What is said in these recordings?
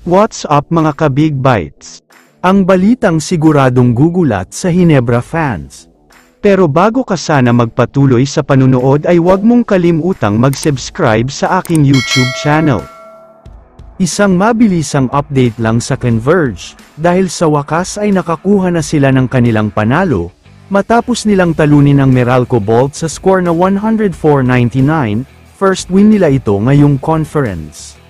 What's up mga ka-Big Bites? Ang balitang siguradong gugulat sa Hinebra fans. Pero bago ka sana magpatuloy sa panunood ay huwag mong kalimutang mag-subscribe sa aking YouTube channel. Isang mabilisang update lang sa Converge, dahil sa wakas ay nakakuha na sila ng kanilang panalo, matapos nilang talunin ang Meralco Bolt sa score na 104-99, first win nila ito ngayong conference.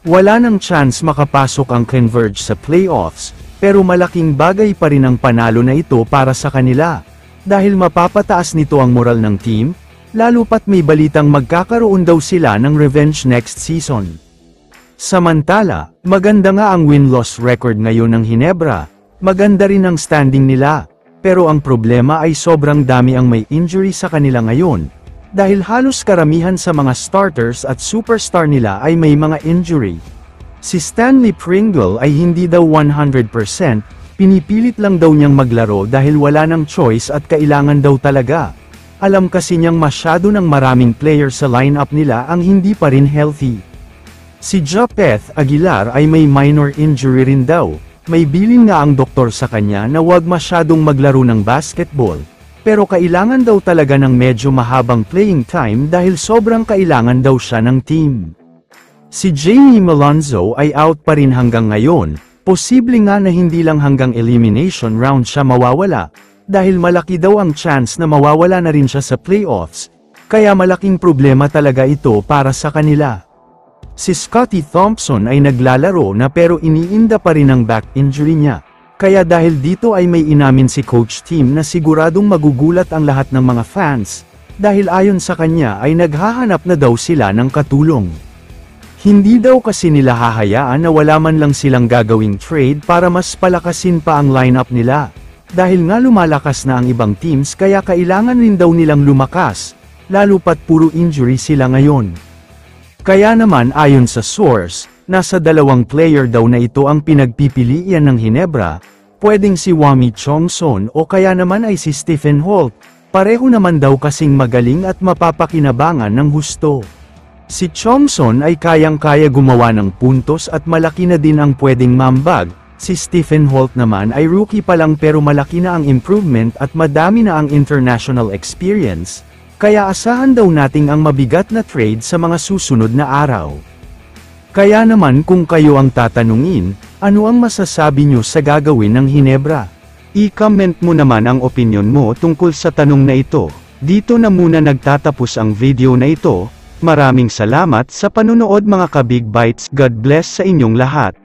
Wala nang chance makapasok ang Converge sa playoffs, pero malaking bagay pa rin ang panalo na ito para sa kanila, dahil mapapataas nito ang moral ng team, lalo pat may balitang magkakaroon daw sila ng revenge next season. Samantala, maganda nga ang win-loss record ngayon ng Hinebra, maganda rin ang standing nila, pero ang problema ay sobrang dami ang may injury sa kanila ngayon, dahil halos karamihan sa mga starters at superstar nila ay may mga injury. Si Stanley Pringle ay hindi daw 100%, pinipilit lang daw niyang maglaro dahil wala nang choice at kailangan daw talaga. Alam kasi niyang masyado ng maraming player sa lineup nila ang hindi pa rin healthy. Si Japeth Aguilar ay may minor injury rin daw, may bilin nga ang doktor sa kanya na huwag masyadong maglaro ng basketball. Pero kailangan daw talaga ng medyo mahabang playing time dahil sobrang kailangan daw siya ng team. Si Jamie Malonzo ay out pa rin hanggang ngayon, posible nga na hindi lang hanggang elimination round siya mawawala, dahil malaki daw ang chance na mawawala na rin siya sa playoffs, kaya malaking problema talaga ito para sa kanila. Si Scottie Thompson ay naglalaro na pero iniinda pa rin ang back injury niya. Kaya dahil dito ay may inamin si Coach Tim na siguradong magugulat ang lahat ng mga fans, dahil ayon sa kanya ay naghahanap na daw sila ng katulong. Hindi daw kasi nila hahayaan na wala man lang silang gagawing trade para mas palakasin pa ang lineup nila, dahil nga lumalakas na ang ibang teams kaya kailangan rin daw nilang lumakas, lalo pat puro injury sila ngayon. Kaya naman ayon sa source, nasa dalawang player daw na ito ang pinagpipilian ng Hinebra, pwedeng si Wami Chongson o kaya naman ay si Stephen Holt, pareho naman daw kasing magaling at mapapakinabangan ng husto. Si Chongson ay kayang-kaya gumawa ng puntos at malaki na din ang pwedeng mambag, si Stephen Holt naman ay rookie pa lang pero malaki na ang improvement at madami na ang international experience, kaya asahan daw nating ang mabigat na trade sa mga susunod na araw. Kaya naman kung kayo ang tatanungin, ano ang masasabi nyo sa gagawin ng Hinebra? I-comment mo naman ang opinion mo tungkol sa tanong na ito. Dito na muna nagtatapos ang video na ito. Maraming salamat sa panunood mga ka-Big Bites. God bless sa inyong lahat.